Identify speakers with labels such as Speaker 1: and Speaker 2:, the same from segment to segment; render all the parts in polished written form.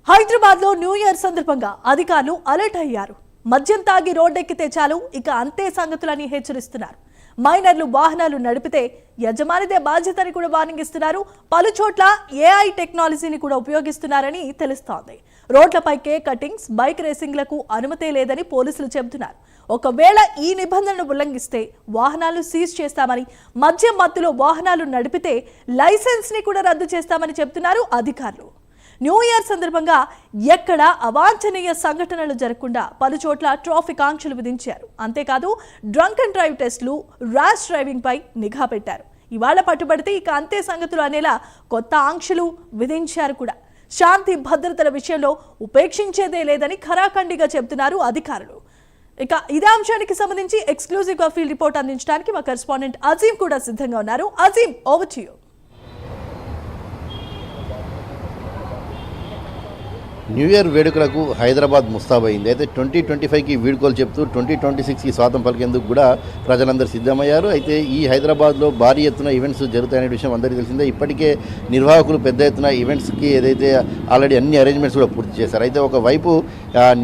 Speaker 1: హైదరాబాద్ లో new year సందర్భంగా అధికారులు అలర్ట్ అయ్యారు. మద్యం తాగి రోడ్డెక్కితే చాలు ఇక అంతే సంగతులని హెచ్చరిస్తున్నారు. మైనర్లు వాహనాలు నడిపితే యజమానిదే బాధ్యతని కూడా వార్నింగ్ ఇస్తున్నారు. పలు చోట్ల ఏఐ టెక్నాలజీని కూడా ఉపయోగిస్తున్నారని తెలుస్తోంది. రోడ్లపై కేక్ కటింగ్స్, బైక్ రేసింగ్లకు అనుమతే లేదని పోలీసులు చెబుతున్నారు. ఒకవేళ ఈ నిబంధనలు ఉల్లంఘిస్తే వాహనాలు సీజ్ చేస్తామని, మద్యం మత్తులో వాహనాలు నడిపితే లైసెన్స్ ని కూడా రద్దు చేస్తామని చెబుతున్నారు అధికారులు. న్యూ ఇయర్ సందర్భంగా ఎక్కడ అవాంఛనీయ సంఘటనలు జరగకుండా పలు చోట్ల ట్రాఫిక్ ఆంక్షలు విధించారు. అంతేకాదు డ్రంక్ అండ్ డ్రైవ్ టెస్టులు, ర్యాష్ డ్రైవింగ్ పై నిఘా పెట్టారు. ఇవాళ పట్టుబడితే ఇక అంతే సంగతులు అనేలా కొత్త ఆంక్షలు విధించారు కూడా. శాంతి భద్రతల విషయంలో ఉపేక్షించేదే లేదని ఖరాఖండిగా చెబుతున్నారు అధికారులు. ఇక ఇదే అంశానికి సంబంధించి ఎక్స్క్లూజివ్ గా ఫీల్డ్ రిపోర్ట్ అందించడానికి మా కరెస్పాండెంట్ అజీం కూడా సిద్ధంగా ఉన్నారు. Azeem, over to you.
Speaker 2: New year వేడుకలకు హైదరాబాద్ ముస్తాబైంది. అయితే 2025కి వీడ్కోలు చెప్తూ 2026కి స్వాతం పలికేందుకు కూడా ప్రజలందరూ సిద్ధమయ్యారు. అయితే ఈ హైదరాబాద్లో భారీ ఎత్తున ఈవెంట్స్ జరుగుతాయనే విషయం అందరికీ తెలిసిందే. ఇప్పటికే నిర్వాహకులు పెద్ద ఎత్తున ఈవెంట్స్కి ఏదైతే ఆల్రెడీ అన్ని అరేంజ్మెంట్స్ కూడా పూర్తి చేశారు. అయితే ఒకవైపు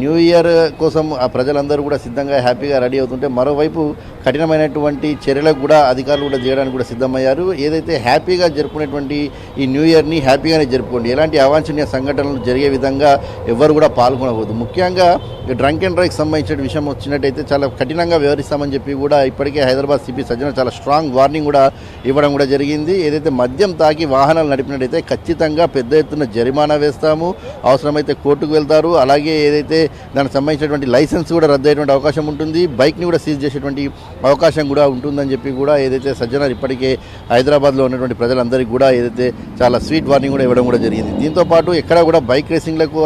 Speaker 2: న్యూ ఇయర్ కోసం ఆ ప్రజలందరూ కూడా సిద్ధంగా హ్యాపీగా రెడీ అవుతుంటే, మరోవైపు కఠినమైనటువంటి చర్యలకు కూడా అధికారులు కూడా చేయడానికి కూడా సిద్ధమయ్యారు. ఏదైతే హ్యాపీగా జరుపుకునేటువంటి ఈ న్యూ ఇయర్ని హ్యాపీగానే జరుపుకోండి, ఎలాంటి అవాంఛనీయ సంఘటనలు జరిగే విధంగా ఎవరు కూడా పాల్గొనవద్దు. ముఖ్యంగా డ్రంక్ అండ్ డ్రైవ్కి సంబంధించిన విషయం వచ్చినట్టయితే చాలా కఠినంగా వ్యవహరిస్తామని చెప్పి కూడా ఇప్పటికే హైదరాబాద్ సిపి సజ్జన చాలా స్ట్రాంగ్ వార్నింగ్ కూడా ఇవ్వడం కూడా జరిగింది. ఏదైతే మద్యం తాకి వాహనాలు నడిపినట్టయితే ఖచ్చితంగా పెద్ద ఎత్తున జరిమానా వేస్తాము, అవసరమైతే కోర్టుకు వెళ్తారు. అలాగే ఏదైతే దానికి సంబంధించినటువంటి లైసెన్స్ కూడా రద్దు అయ్యేటువంటి అవకాశం ఉంటుంది, బైక్ని కూడా సీజ్ చేసేటువంటి అవకాశం కూడా ఉంటుందని చెప్పి కూడా ఏదైతే సజ్జన ఇప్పటికే హైదరాబాద్లో ఉన్నటువంటి ప్రజలందరికీ కూడా ఏదైతే చాలా స్వీట్ వార్నింగ్ కూడా ఇవ్వడం కూడా జరిగింది. దీంతోపాటు ఎక్కడ కూడా బైక్ రేసింగ్లకు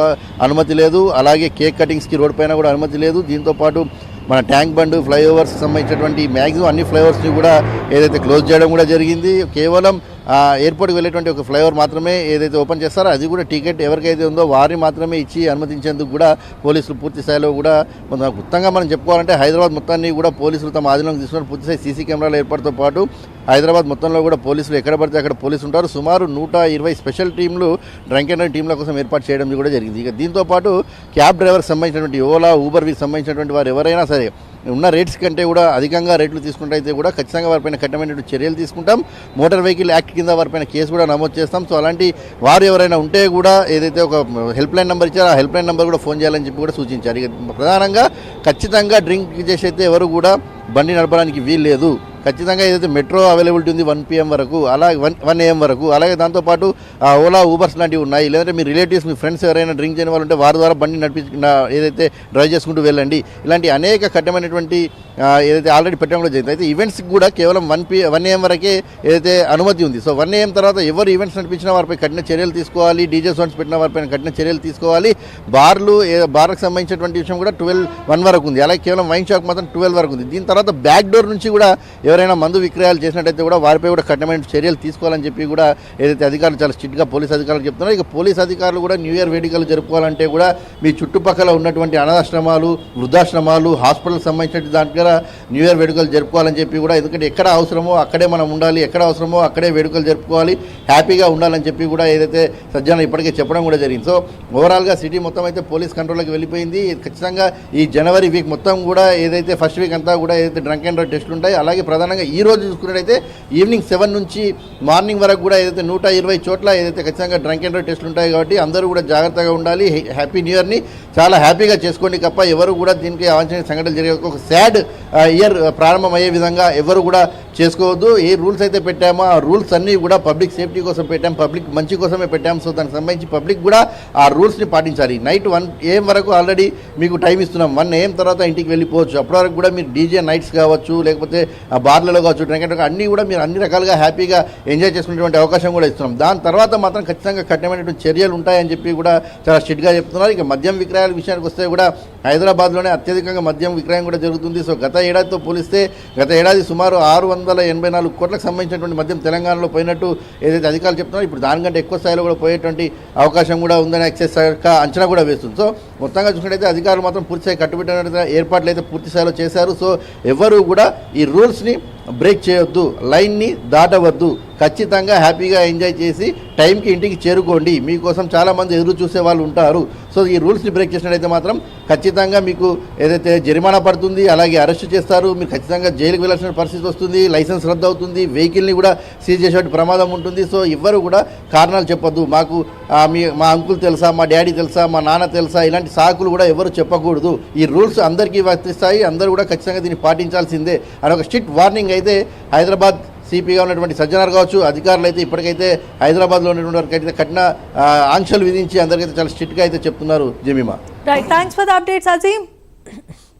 Speaker 2: అనుమతి లేదు, అలాగే కేక్ కటింగ్స్కి రోడ్ పైన కూడా అనుమతి లేదు. దీంతోపాటు మన ట్యాంక్ బండ్, ఫ్లైఓవర్స్ సంబంధించినటువంటి మ్యాక్సిమం అన్ని ఫ్లైఓవర్స్ని కూడా ఏదైతే క్లోజ్ చేయడం కూడా జరిగింది. కేవలం ఎయిర్పోర్ట్కి వెళ్ళేటువంటి ఒక ఫ్లైఓవర్ మాత్రమే ఏదైతే ఓపెన్ చేస్తారో అది కూడా టికెట్ ఎవరికైతే ఉందో వారిని మాత్రమే ఇచ్చి అనుమతించేందుకు కూడా పోలీసులు పూర్తి స్థాయిలో కూడా మొత్తంగా మనం చెప్పుకోవాలంటే హైదరాబాద్ మొత్తాన్ని కూడా పోలీసులు తమ ఆధీనంలోకి తీసుకున్నారు. పూర్తిస్థాయి సీసీ కెమెరాల ఏర్పాటుతో పాటు హైదరాబాద్ మొత్తంలో కూడా పోలీసులు ఎక్కడ పడితే అక్కడ పోలీసులు ఉంటారు. సుమారు 120 స్పెషల్ టీంలు డ్రంక్ అండ్ డ్రైవ్ టీంల కోసం ఏర్పాటు చేయడం కూడా జరిగింది. ఇక దీంతోపాటు క్యాబ్ డ్రైవర్కి సంబంధించినటువంటి ఓలా, ఊబర్ వీరికి సంబంధించినటువంటి వారు ఎవరైనా సరే ఉన్న రేట్స్ కంటే కూడా అధికంగా రేట్లు తీసుకుంటే కూడా ఖచ్చితంగా వారిపైన కఠినమైనటువంటి చర్యలు తీసుకుంటాం. మోటార్ వెహికల్ యాక్ట్ కింద వారిపైన కేసు కూడా నమోదు చేస్తాం. సో అలాంటి వారు ఎవరైనా ఉంటే కూడా ఏదైతే ఒక హెల్ప్ లైన్ నెంబర్ ఇచ్చారో ఆ హెల్ప్ లైన్ నెంబర్ కూడా ఫోన్ చేయాలని చెప్పి కూడా సూచించారు. ఇక ప్రధానంగా ఖచ్చితంగా డ్రింక్ చేసి అయితే ఎవరు కూడా బండి నడపడానికి వీలు లేదు. ఖచ్చితంగా ఏదైతే మెట్రో అవైలబిలిటీ ఉంది 1 PM వరకు, అలాగే 1 AM వరకు, అలాగే దాంతోపాటు ఓలా, ఊబర్స్ లాంటివి ఉన్నాయి. లేదంటే మీ రిలేటివ్స్, మీ ఫ్రెండ్స్ ఎవరైనా డ్రింక్ చేయని వాళ్ళు ఉంటే వారి ద్వారా బండి ఏదైతే డ్రైవ్ చేసుకుంటూ వెళ్ళండి. ఇలాంటి అనేక కఠినమైనటువంటి ఏదైతే ఆల్రెడీ పెట్టడం కూడా జరిగింది. అయితే ఈవెంట్స్కి కూడా కేవలం 1 AM వరకే ఏదైతే అనుమతి ఉంది. సో 1 AM తర్వాత ఎవరు ఈవెంట్స్ నడిపించినా వారిపై కఠిన చర్యలు తీసుకోవాలి. డీజే సౌండ్స్ పెట్టిన వారిపైన కఠిన చర్యలు తీసుకోవాలి. బార్లకు సంబంధించినటువంటి విషయం కూడా 1 వరకు ఉంది. అలాగే కేవలం వైన్ షాప్ మాత్రం 12 వరకు ఉంది. దీని తర్వాత బ్యాక్ డోర్ నుంచి కూడా ఎవరైనా మందు విక్రయాలు చేసినట్టయితే కూడా వారిపై కూడా కఠినమైన చర్యలు తీసుకోవాలని చెప్పి కూడా ఏదైతే అధికారులు చాలా స్ట్రిక్ట్గా పోలీస్ అధికారులు చెప్తున్నారు. ఇక పోలీస్ అధికారులు కూడా న్యూ ఇయర్ వేడుకలు జరుపుకోవాలంటే కూడా మీ చుట్టుపక్కల ఉన్నటువంటి అనాథాశ్రమాలు, వృద్ధాశ్రమాలు, హాస్పిటల్కి సంబంధించిన దాంట్లో న్యూ ఇయర్ వేడుకలు జరుపుకోవాలని చెప్పి కూడా, ఎందుకంటే ఎక్కడ అవసరమో అక్కడే మనం ఉండాలి, ఎక్కడ అవసరమో అక్కడే వేడుకలు జరుపుకోవాలి, హ్యాపీగా ఉండాలని చెప్పి కూడా ఏదైతే సజ్జన ఇప్పటికే చెప్పడం కూడా జరిగింది. సో ఓవరాల్గా సిటీ మొత్తం అయితే పోలీస్ కంట్రోల్లోకి వెళ్ళిపోయింది. ఖచ్చితంగా ఈ జనవరి వీక్ మొత్తం కూడా ఏదైతే ఫస్ట్ వీక్ అంతా కూడా ఏదైతే డ్రంక్ అండ్ డ్రైవ్ టెస్టులు ఉంటాయి, అలాగే ప్రధానంగా ఈ రోజు చూసుకున్నట్టయితే ఈవినింగ్ 7 నుంచి మార్నింగ్ వరకు కూడా ఏదైతే 120 చోట్ల ఏదైతే ఖచ్చితంగా డ్రంక్ అండ్ డ్రైవ్ టెస్టులు ఉంటాయి. కాబట్టి అందరూ కూడా జాగ్రత్తగా ఉండాలి. హ్యాపీ న్యూ ఇయర్ని చాలా హ్యాపీగా చేసుకోండి తప్ప ఎవరు కూడా దీనికి అవాంఛనీయ సంఘటనలు జరిగే ఒక సాడ్ ఇయర్ ప్రారంభమయ్యే విధంగా ఎవరు కూడా చేసుకోవద్దు. ఏ రూల్స్ అయితే పెట్టామో ఆ రూల్స్ అన్నీ కూడా పబ్లిక్ సేఫ్టీ కోసం పెట్టాం, పబ్లిక్ మంచి కోసమే పెట్టాం. సో దానికి సంబంధించి పబ్లిక్ కూడా ఆ రూల్స్ని పాటించాలి. నైట్ 1 AM వరకు ఆల్రెడీ మీకు టైం ఇస్తున్నాం. 1 AM తర్వాత ఇంటికి వెళ్ళిపోవచ్చు. అప్పటి వరకు కూడా మీరు డీజే నైట్స్ కావచ్చు, లేకపోతే బార్లలో కావచ్చు, డ్రింక్ అండ్ డ్రైవ్ అన్నీ కూడా మీరు అన్ని రకాలుగా హ్యాపీగా ఎంజాయ్ చేసుకునేటువంటి అవకాశం కూడా ఇస్తున్నాం. దాని తర్వాత మాత్రం ఖచ్చితంగా కఠినమైనటువంటి చర్యలు ఉంటాయని చెప్పి కూడా చాలా స్ట్రిక్ట్గా చెప్తున్నారు. ఇక మద్యం విక్రయాల విషయానికి వస్తే కూడా హైదరాబాద్లోనే అత్యధికంగా మద్యం విక్రయం కూడా జరుగుతుంది. సో గత ఏడాదితో పోలిస్తే గత ఏడాది సుమారు 684 కోట్లకు సంబంధించినటువంటి మద్యం తెలంగాణలో పోయినట్టు ఏదైతే అధికారులు చెప్తున్నారో ఇప్పుడు దానికంటే ఎక్కువ స్థాయిలో కూడా పోయేటువంటి అవకాశం కూడా ఉందని ఎక్సైజ్ శాఖ అంచనా కూడా వేస్తుంది. సో మొత్తంగా చూసినట్టయితే అధికారులు మాత్రం పూర్తిస్థాయి కట్టుబెట్టిన ఏర్పాట్లు అయితే పూర్తి స్థాయిలో చేశారు. సో ఎవరు కూడా ఈ రూల్స్ని బ్రేక్ చేయొద్దు, లైన్ని దాటవద్దు, ఖచ్చితంగా హ్యాపీగా ఎంజాయ్ చేసి టైంకి ఇంటికి చేరుకోండి. మీకోసం చాలామంది ఎదురు చూసే వాళ్ళు ఉంటారు. సో ఈ రూల్స్ని బ్రేక్ చేసినట్టయితే మాత్రం ఖచ్చితంగా మీకు ఏదైతే జరిమానా పడుతుంది, అలాగే అరెస్ట్ చేస్తారు, మీరు ఖచ్చితంగా జైలుకి వెళ్ళాల్సిన పరిస్థితి వస్తుంది, లైసెన్స్ రద్దు అవుతుంది, వెహికల్ని కూడా సీజ్ చేసే ప్రమాదం ఉంటుంది. సో ఎవ్వరు కూడా కారణాలు చెప్పొద్దు, మాకు మా అంకుల్ తెలుసా, మా డాడీ తెలుసా, మా నాన్న తెలుసా, ఇలాంటి సాకులు కూడా ఎవరు చెప్పకూడదు. ఈ రూల్స్ అందరికీ వర్తిస్తాయి, అందరూ కూడా ఖచ్చితంగా దీన్ని పాటించాల్సిందే అని ఒక స్ట్రిక్ట్ వార్నింగ్ అయితే హైదరాబాద్ సిపిగా ఉన్నటువంటి సజ్జనార్ కావచ్చు, అధికారులు అయితే ఇప్పటికైతే హైదరాబాద్లో ఉన్నటువంటి వారికి అయితే కఠిన ఆంక్షలు విధించి అందరికైతే చాలా స్ట్రిక్ట్గా అయితే చెప్తున్నారు. Jemimah,
Speaker 1: right, thanks for the updates Azeem.